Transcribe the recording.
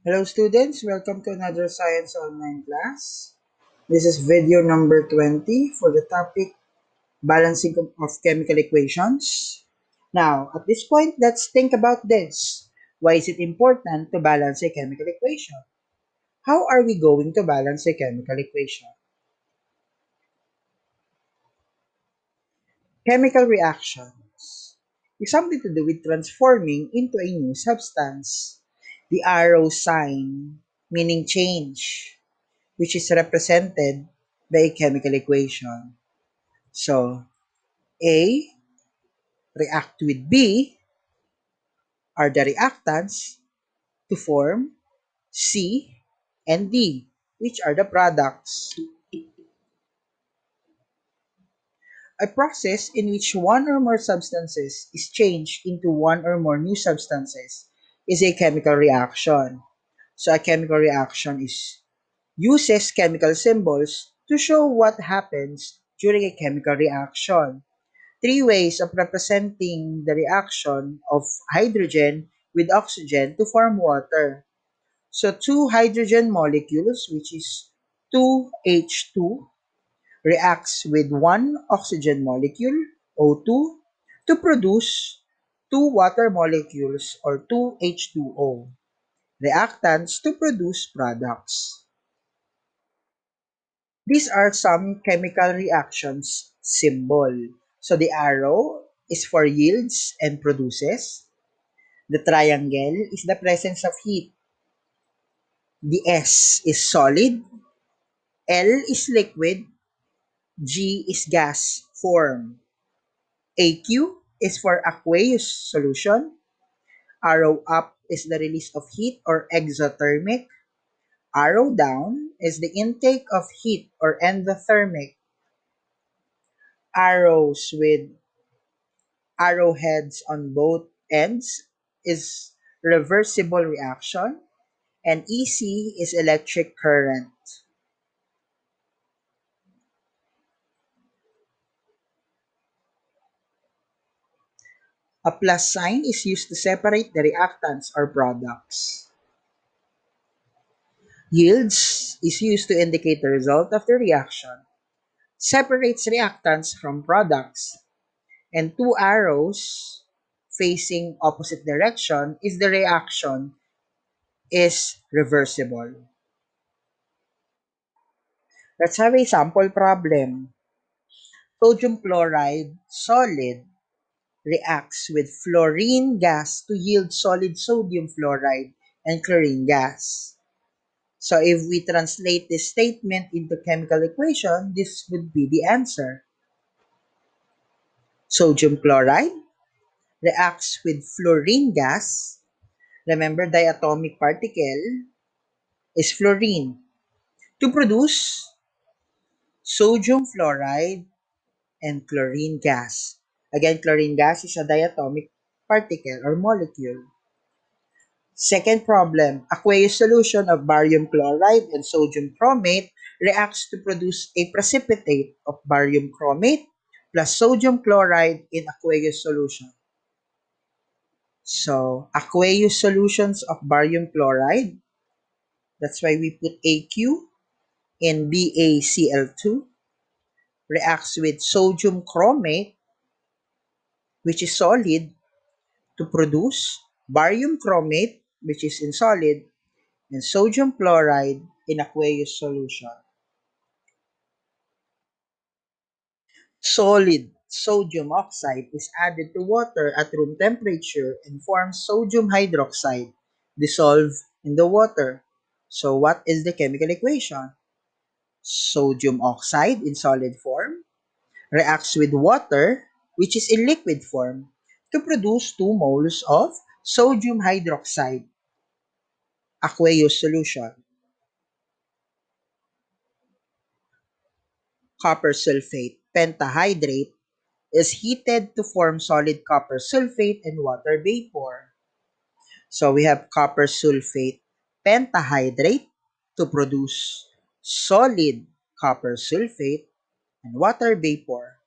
Hello students, welcome to another Science Online class. This is video number 20 for the topic balancing of chemical equations. Now, at this point, let's think about this. Why is it important to balance a chemical equation? How are we going to balance a chemical equation? Chemical reactions is something to do with transforming into a new substance. The arrow sign meaning change, which is represented by a chemical equation. So, A react with B are the reactants to form C and D, which are the products. A process in which one or more substances is changed into one or more new substances is a chemical reaction. So, a chemical reaction uses chemical symbols to show what happens during a chemical reaction. Three ways of representing the reaction of hydrogen with oxygen to form water. So two hydrogen molecules, which is 2H2, reacts with one oxygen molecule, O2, to produce two water molecules or 2H2O, reactants to produce products. These are some chemical reactions symbol. So the arrow is for yields and produces. The triangle is the presence of heat. The S is solid. L is liquid. G is gas form. AQ is for aqueous solution. Arrow up is the release of heat or exothermic. Arrow down is the intake of heat or endothermic. Arrows with arrowheads on both ends is reversible reaction, and EC is electric current. A plus sign is used to separate the reactants or products. Yields is used to indicate the result of the reaction. Separates reactants from products. And two arrows facing opposite direction is the reaction is reversible. Let's have a sample problem. Sodium chloride, solid, reacts with fluorine gas to yield solid sodium fluoride and chlorine gas. So if we translate this statement into chemical equation, this would be the answer. Sodium chloride reacts with fluorine gas. Remember, diatomic particle is fluorine to produce sodium fluoride and chlorine gas. Again, chlorine gas is a diatomic particle or molecule. Second problem, aqueous solution of barium chloride and sodium chromate reacts to produce a precipitate of barium chromate plus sodium chloride in aqueous solution. So, aqueous solutions of barium chloride, that's why we put AQ in BaCl2, reacts with sodium chromate, which is solid, to produce barium chromate, which is in solid, and sodium chloride in aqueous solution. Solid sodium oxide is added to water at room temperature and forms sodium hydroxide dissolved in the water. So what is the chemical equation? Sodium oxide in solid form reacts with water, which is in liquid form, to produce 2 moles of sodium hydroxide aqueous solution. Copper sulfate pentahydrate is heated to form solid copper sulfate and water vapor. So we have copper sulfate pentahydrate to produce solid copper sulfate and water vapor.